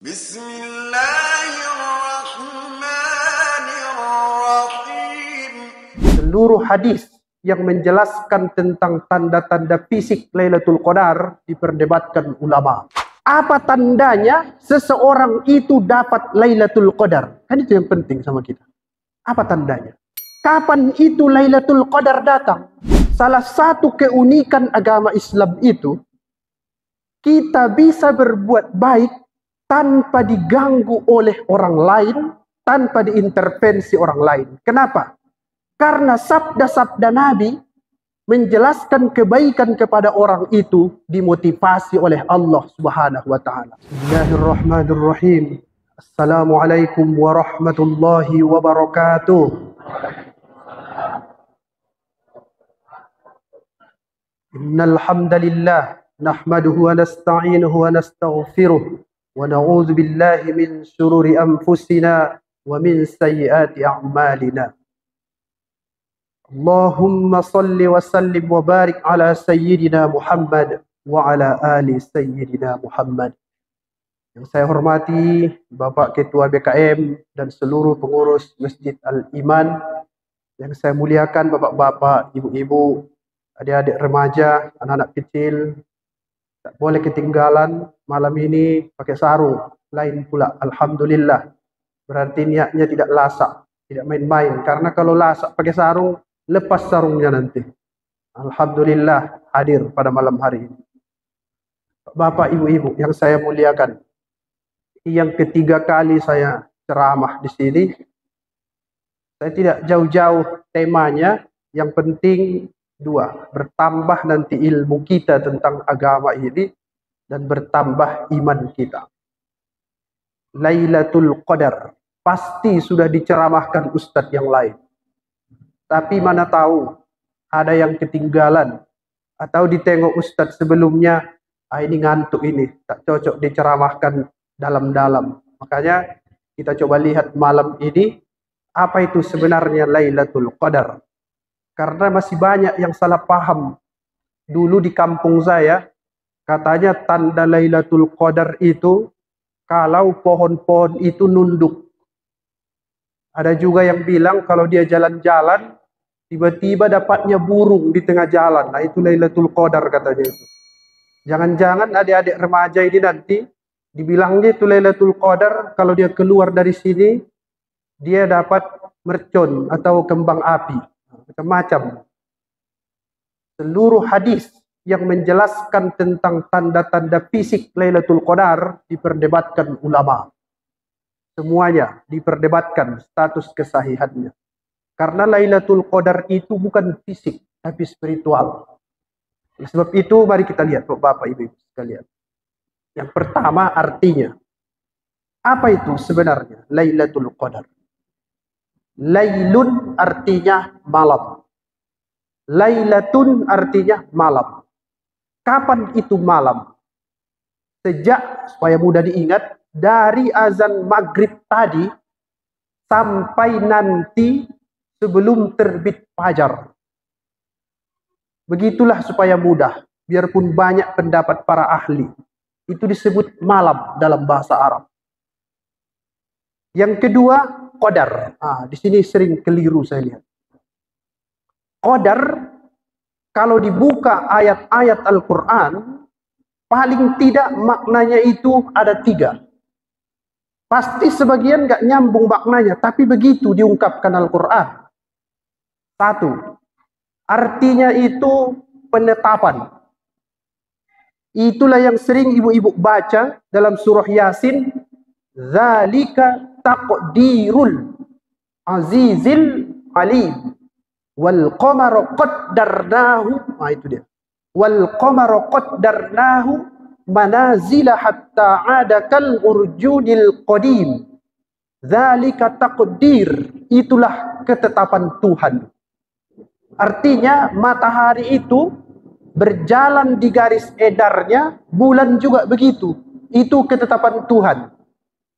Bismillahirrahmanirrahim. Seluruh hadis yang menjelaskan tentang tanda-tanda fisik Lailatul Qadar diperdebatkan ulama. Apa tandanya seseorang itu dapat Lailatul Qadar? Kan itu yang penting sama kita. Apa tandanya? Kapan itu Lailatul Qadar datang? Salah satu keunikan agama Islam itu, kita bisa berbuat baik tanpa diganggu oleh orang lain, tanpa diintervensi orang lain. Kenapa? Karena sabda-sabda Nabi menjelaskan kebaikan kepada orang itu dimotivasi oleh Allah Subhanahu wa taala. Bismillahirrahmanirrahim. Assalamualaikum warahmatullahi wabarakatuh. Innal hamdalillah nahmaduhu wa nasta'inuhu wa nastaghfiruh wa na'udzu billahi min shururi anfusina wa min sayyiati a'malina. Allahumma salli wa sallim wa barik ala sayyidina Muhammad wa ala ali sayyidina Muhammad. Yang saya hormati Bapak Ketua BKM dan seluruh pengurus Masjid Al-Iman. Yang saya muliakan Bapak-bapak, Ibu-ibu, adik-adik remaja, anak-anak kecil. Tak boleh ketinggalan malam ini pakai sarung. Lain pula, alhamdulillah. Berarti niatnya tidak lasak, tidak main-main. Karena kalau lasak pakai sarung, lepas sarungnya nanti. Alhamdulillah hadir pada malam hari ini. Bapak, Ibu-ibu yang saya muliakan. Yang ketiga kali saya ceramah di sini. Saya tidak jauh-jauh temanya. Yang penting dua, bertambah nanti ilmu kita tentang agama ini dan bertambah iman kita. Lailatul Qadar pasti sudah diceramahkan ustadz yang lain. Tapi mana tahu ada yang ketinggalan atau ditengok ustadz sebelumnya, ini ngantuk ini, tak cocok diceramahkan dalam-dalam. Makanya kita coba lihat malam ini apa itu sebenarnya Lailatul Qadar. Karena masih banyak yang salah paham. Dulu di kampung saya, katanya tanda Lailatul Qadar itu kalau pohon-pohon itu nunduk. Ada juga yang bilang kalau dia jalan-jalan, tiba-tiba dapatnya burung di tengah jalan. Nah itu Lailatul Qadar katanya itu. Jangan-jangan adik-adik remaja ini nanti, dibilangnya itu Lailatul Qadar, kalau dia keluar dari sini, dia dapat mercon atau kembang api. Macam-macam. Seluruh hadis yang menjelaskan tentang tanda-tanda fisik Lailatul Qadar diperdebatkan ulama. Semuanya diperdebatkan status kesahihannya. Karena Lailatul Qadar itu bukan fisik, tapi spiritual. Sebab itu mari kita lihat Bapak Ibu sekalian. Yang pertama artinya. Apa itu sebenarnya Lailatul Qadar? Lailun artinya malam. Lailatun artinya malam. Kapan itu malam? Sejak, supaya mudah diingat, dari azan maghrib tadi sampai nanti sebelum terbit fajar. Begitulah supaya mudah, biarpun banyak pendapat para ahli. Itu disebut malam dalam bahasa Arab. Yang kedua, qadar. Di sini sering keliru saya lihat. Qadar, kalau dibuka ayat-ayat Al-Quran, paling tidak maknanya itu ada 3. Pasti sebagian gak nyambung maknanya, tapi begitu diungkapkan Al-Quran. 1, artinya itu penetapan. Itulah yang sering ibu-ibu baca dalam surah Yasin. Zalika taqdirul azizil alim. Wal qamara qaddarnahu. Itu dia. Wal qamara qaddarnahu manazila hatta ada kal urjunil qadim. Zalika taqdir. Itulah ketetapan Tuhan. Artinya matahari itu berjalan di garis edarnya, bulan juga begitu. Itu ketetapan Tuhan.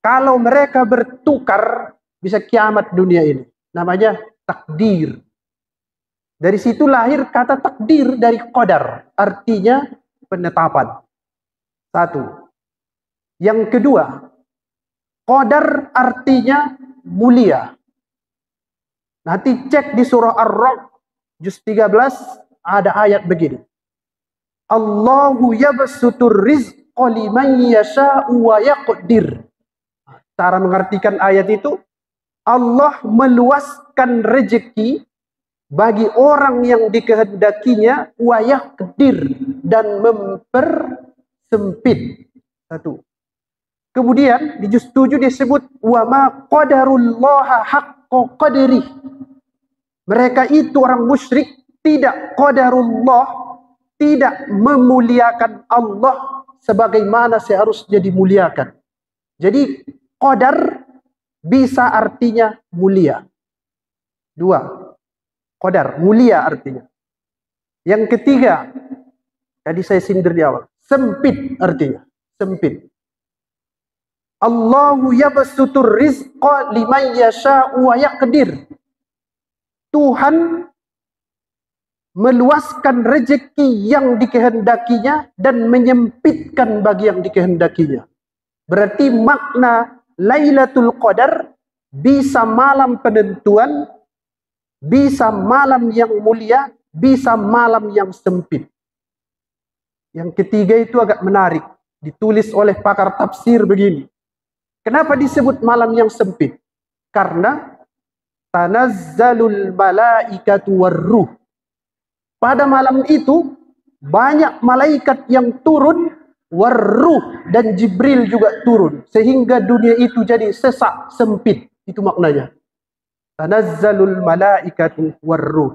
Kalau mereka bertukar, bisa kiamat dunia ini. Namanya takdir. Dari situ lahir kata takdir dari qadar. Artinya penetapan. 1. Yang kedua, Qadar artinya mulia. Nanti cek di surah Ar-Ra'd juz 13 ada ayat begini. Allahu yabsutur rizqa liman yasha'u wa yaqdir. Cara mengartikan ayat itu, Allah meluaskan rezeki bagi orang yang dikehendakinya, wa yaqdir, dan mempersempit. Satu. Kemudian di juz 7 disebut wa ma qadarullaha haqqa qadrih. Mereka itu orang musyrik tidak qadarullah, tidak memuliakan Allah sebagaimana seharusnya dimuliakan. Jadi qadar bisa artinya mulia. Dua, qadar mulia artinya. Yang ketiga, tadi saya sindir di awal, sempit artinya, sempit. Allahu yabsutur rizqa liman yasha'u wa yaqdir. Tuhan meluaskan rezeki yang dikehendakinya dan menyempitkan bagi yang dikehendakinya. Berarti makna Lailatul Qadar bisa malam penentuan, bisa malam yang mulia, bisa malam yang sempit. Yang ketiga itu agak menarik, ditulis oleh pakar tafsir begini. Kenapa disebut malam yang sempit? Karena tanazzalul malaikatu warruh. Pada malam itu banyak malaikat yang turun, warruh, dan Jibril juga turun, sehingga dunia itu jadi sesak, sempit. Itu maknanya. Tanazzalul malaikatu warruh.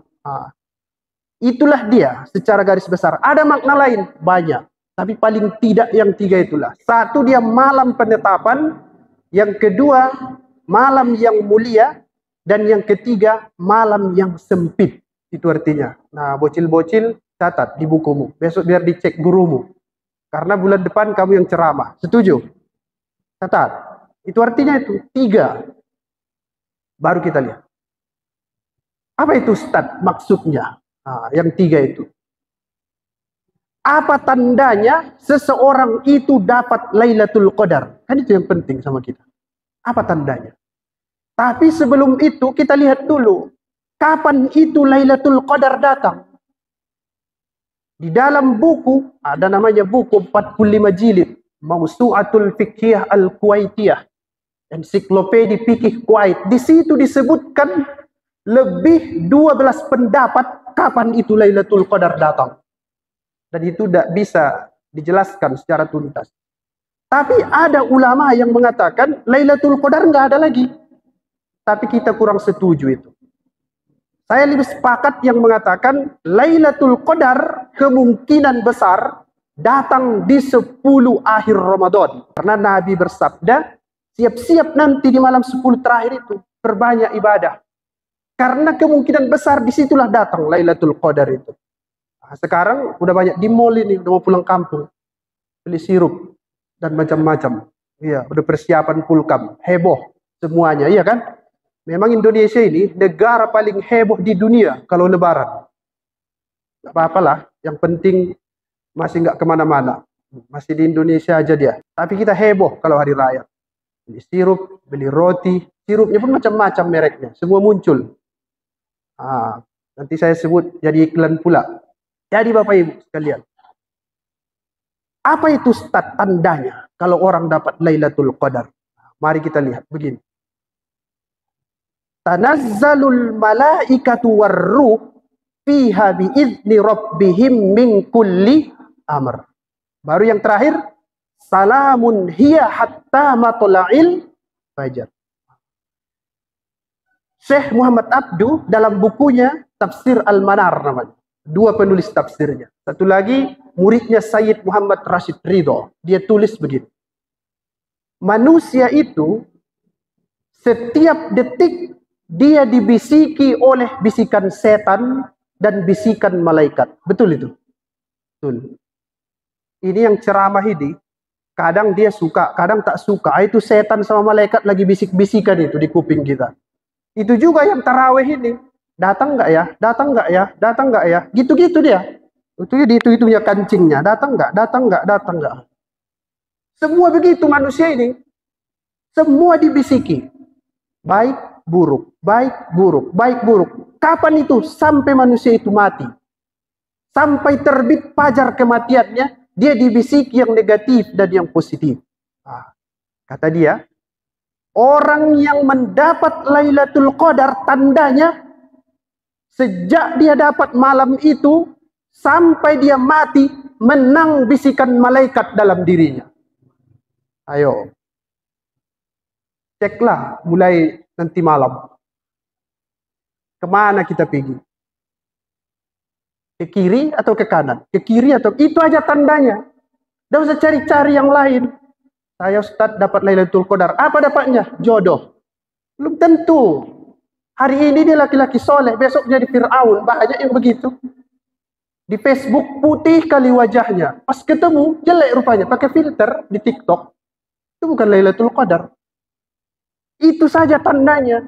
Itulah dia secara garis besar. Ada makna lain banyak, tapi paling tidak yang tiga itulah. Satu, dia malam penetapan. Yang kedua, malam yang mulia. Dan yang ketiga, malam yang sempit. Itu artinya. Nah, bocil-bocil catat di bukumu. Besok biar dicek gurumu. Karena bulan depan kamu yang ceramah. Setuju? Catat. Itu artinya itu. Tiga. Baru kita lihat. Apa itu Ustaz maksudnya? Nah, yang tiga itu. Apa tandanya seseorang itu dapat Lailatul Qadar? Kan itu yang penting sama kita. Apa tandanya? Tapi sebelum itu kita lihat dulu. Kapan itu Lailatul Qadar datang? Di dalam buku, ada namanya buku 45 jilid. Mausu'atul Fiqhiyah Al-Kuwaitiyah. Ensiklopedia Fikih Kuwait. Di situ disebutkan lebih 12 pendapat kapan itu Lailatul Qadar datang. Dan itu tidak bisa dijelaskan secara tuntas. Tapi ada ulama yang mengatakan Lailatul Qadar nggak ada lagi. Tapi kita kurang setuju itu. Saya lebih sepakat yang mengatakan Lailatul Qadar kemungkinan besar datang di 10 akhir Ramadan. Karena Nabi bersabda, siap-siap nanti di malam 10 terakhir itu, perbanyak ibadah. Karena kemungkinan besar disitulah datang Lailatul Qadar itu. Sekarang udah banyak di mall ini, udah mau pulang kampung, beli sirup dan macam-macam. Iya, udah persiapan pulkam, heboh semuanya, iya kan? Memang Indonesia ini negara paling heboh di dunia kalau Lebaran. Gak apa-apalah, yang penting masih nggak kemana-mana, masih di Indonesia aja dia. Tapi kita heboh kalau hari raya. Beli sirup, beli roti, sirupnya pun macam-macam mereknya, semua muncul. Nanti saya sebut jadi iklan pula. Jadi Bapak Ibu sekalian, apa itu tandanya kalau orang dapat Lailatul Qadar? Mari kita lihat begini. Tanazzalul malaikatu warruh fiha biizni rabbihim min kulli amr. Baru yang terakhir, salamun hiya hatta matla'il fajar. Syekh Muhammad Abduh dalam bukunya Tafsir Al-Manar namanya. Dua penulis tafsirnya. Satu lagi muridnya Sayyid Muhammad Rashid Ridho. Dia tulis begini. Manusia itu setiap detik dia dibisiki oleh bisikan setan dan bisikan malaikat. Betul itu? Betul. Ini yang ceramah ini, kadang dia suka, kadang tak suka. Itu setan sama malaikat lagi bisik-bisikan itu di kuping kita. Itu juga yang tarawih ini. Datang nggak ya? Datang nggak ya? Datang nggak ya? Gitu-gitu dia. Itu punya kancingnya. Datang nggak? Datang nggak? Datang nggak? Semua begitu manusia ini. Semua dibisiki. Baik, buruk, baik, buruk, baik, buruk. Kapan itu? Sampai manusia itu mati. Sampai terbit fajar kematiannya, dia dibisiki yang negatif dan yang positif. Nah, kata dia, orang yang mendapat Lailatul Qadar tandanya, sejak dia dapat malam itu, sampai dia mati, menang bisikan malaikat dalam dirinya. Ayo, ceklah mulai nanti malam. Kemana kita pergi? Ke kiri atau ke kanan? Ke kiri atau itu aja tandanya. Tidak usah cari-cari yang lain. Saya Ustaz dapat Lailatul Qadar. Apa dapatnya? Jodoh. Belum tentu. Hari ini dia laki-laki soleh, besok jadi Fir'aun. Banyak yang begitu. Di Facebook putih kali wajahnya. Pas ketemu jelek rupanya. Pakai filter di TikTok. Itu bukan Lailatul Qadar. Itu saja tandanya.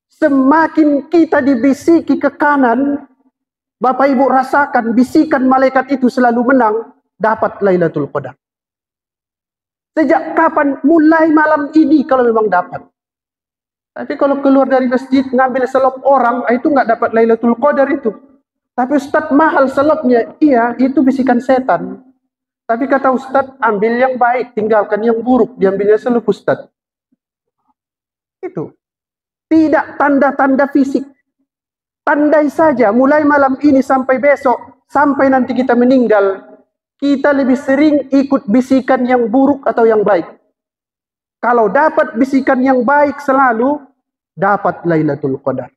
Semakin kita dibisiki ke kanan, Bapak Ibu rasakan bisikan malaikat itu selalu menang, dapat Lailatul Qadar. Sejak kapan? Mulai malam ini kalau memang dapat. Tapi kalau keluar dari masjid ngambil selop orang, itu nggak dapat Lailatul Qadar itu. Tapi Ustaz mahal selopnya. Iya, itu bisikan setan. Tapi kata Ustaz, ambil yang baik, tinggalkan yang buruk. Diambilnya selop Ustaz. Itu. Tidak tanda-tanda fisik. Tandai saja, mulai malam ini sampai besok, sampai nanti kita meninggal, kita lebih sering ikut bisikan yang buruk atau yang baik. Kalau dapat bisikan yang baik selalu, dapat Lailatul Qadar.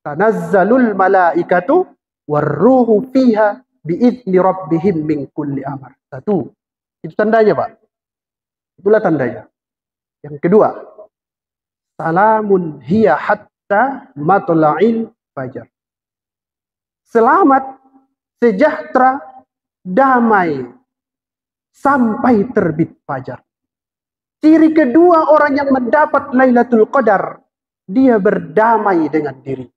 Tanazzalul malaikatu warruhu fiha biidzni rabbihim min kulli amr. Satu. Itu tandanya, Pak. Itulah tandanya. Yang kedua, salamun hiya hatta matla'il fajar. Selamat, sejahtera, damai sampai terbit fajar. Ciri kedua orang yang mendapat Lailatul Qadar, dia berdamai dengan diri.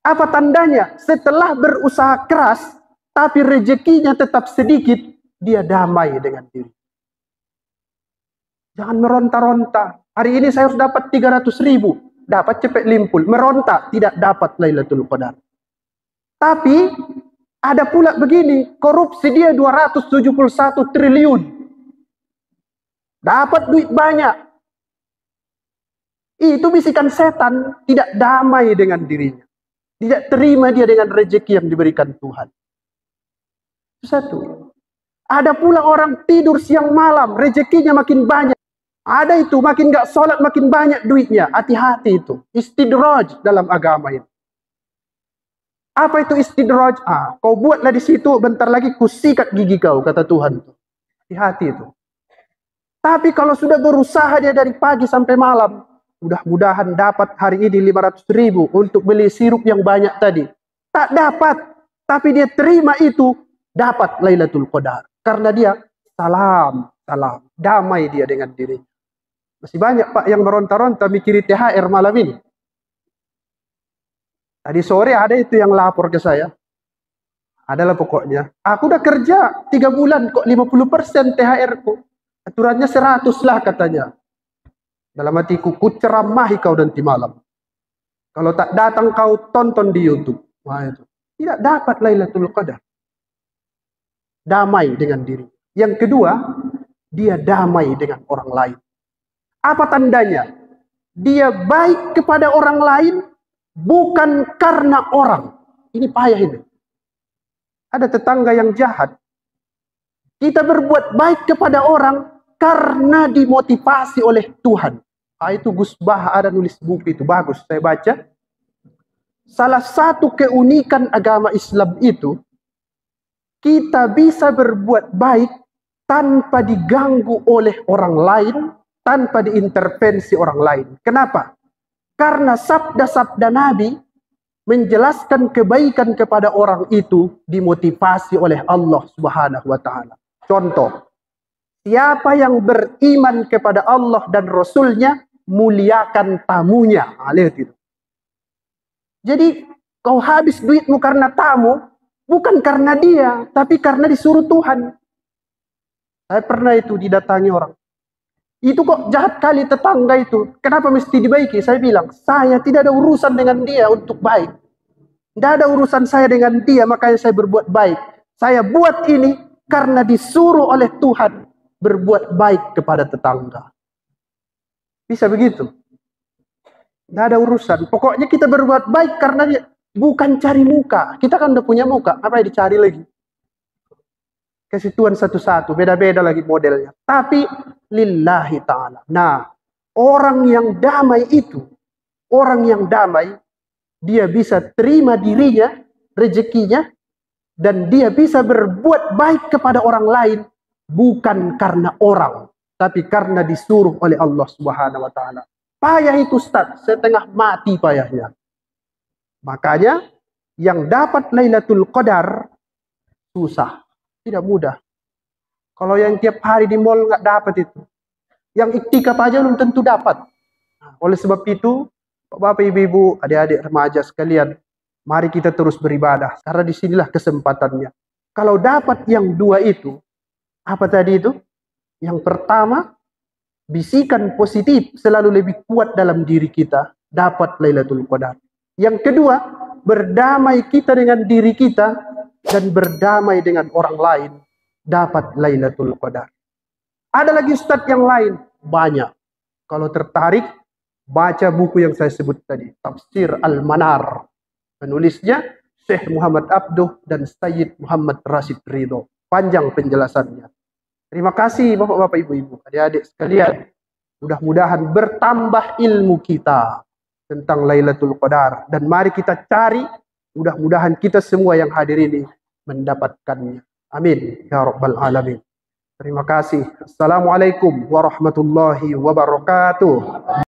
Apa tandanya? Setelah berusaha keras, tapi rezekinya tetap sedikit, dia damai dengan diri. Jangan meronta-ronta. Hari ini saya harus dapat 300.000. Dapat cepet limpul. Meronta, tidak dapat Lailatul Qadar. Tapi, ada pula begini. Korupsi dia 271 triliun. Dapat duit banyak. Itu bisikan setan. Tidak damai dengan dirinya. Tidak terima dia dengan rezeki yang diberikan Tuhan. Satu. Ada pula orang tidur siang malam. Rezekinya makin banyak. Ada itu, makin gak sholat, makin banyak duitnya. Hati-hati itu. Istidraj dalam agama ini. Apa itu istidraj? Kau buatlah di situ, bentar lagi kusikat gigi kau, kata Tuhan. Hati-hati itu. Tapi kalau sudah berusaha dia dari pagi sampai malam, mudah-mudahan dapat hari ini 500.000 untuk beli sirup yang banyak tadi. Tak dapat. Tapi dia terima itu, dapat Lailatul Qadar. Karena dia salam. Damai dia dengan dirinya. Masih banyak Pak yang meronta-ronta mikiri THR malam ini. Tadi sore ada itu yang lapor ke saya. Adalah pokoknya. Aku udah kerja 3 bulan kok 50% THR ku. Aturannya 100 lah katanya. Dalam hatiku, ku ceramahi kau nanti malam. Kalau tak datang kau tonton di YouTube. Wah itu. Tidak dapat Lailatul Qadar. Damai dengan diri. Yang kedua, dia damai dengan orang lain. Apa tandanya? Dia baik kepada orang lain bukan karena orang. Ini payah ini. Ada tetangga yang jahat. Kita berbuat baik kepada orang karena dimotivasi oleh Tuhan. Itu Gus Bah ada nulis buku itu. Bagus, saya baca. Salah satu keunikan agama Islam itu, kita bisa berbuat baik tanpa diganggu oleh orang lain, tanpa diintervensi orang lain. Kenapa? Karena sabda-sabda Nabi menjelaskan kebaikan kepada orang itu dimotivasi oleh Allah Subhanahu wa taala. Contoh, siapa yang beriman kepada Allah dan Rasul-Nya, muliakan tamunya. Lihat itu. Jadi, kau habis duitmu karena tamu, bukan karena dia, tapi karena disuruh Tuhan. Saya pernah itu didatangi orang. Itu kok jahat kali tetangga itu. Kenapa mesti dibaiki? Saya bilang, saya tidak ada urusan dengan dia untuk baik. Tidak ada urusan saya dengan dia, makanya saya berbuat baik. Saya buat ini karena disuruh oleh Tuhan berbuat baik kepada tetangga. Bisa begitu? Tidak ada urusan. Pokoknya kita berbuat baik karena dia bukan cari muka. Kita kan udah punya muka. Apa yang dicari lagi? Kasih Tuhan satu-satu. Beda-beda lagi modelnya. Tapi lillahi ta'ala. Nah, orang yang damai itu. Orang yang damai. Dia bisa terima dirinya. Rezekinya. Dan dia bisa berbuat baik kepada orang lain. Bukan karena orang. Tapi karena disuruh oleh Allah Subhanahu wa ta'ala. Payah itu Ustaz, setengah mati payahnya. Makanya yang dapat Lailatul Qadar susah, tidak mudah. Kalau yang tiap hari di mall nggak dapat itu, yang iktikaf aja belum tentu dapat. Oleh sebab itu, Bapak, Ibu, adik-adik remaja sekalian, mari kita terus beribadah karena disinilah kesempatannya. Kalau dapat yang dua itu, apa tadi itu? Yang pertama, bisikan positif selalu lebih kuat dalam diri kita, dapat Lailatul Qadar. Yang kedua, berdamai kita dengan diri kita dan berdamai dengan orang lain, dapat Lailatul Qadar. Ada lagi Ustaz yang lain, banyak. Kalau tertarik, baca buku yang saya sebut tadi, Tafsir Al-Manar. Penulisnya Syekh Muhammad Abduh dan Sayyid Muhammad Rashid Ridho. Panjang penjelasannya. Terima kasih Bapak-bapak, Ibu-ibu, adik-adik sekalian. Mudah-mudahan bertambah ilmu kita tentang Lailatul Qadar. Dan mari kita cari, mudah-mudahan kita semua yang hadir ini mendapatkannya. Amin. Ya Rabbal Alamin. Terima kasih. Assalamualaikum warahmatullahi wabarakatuh.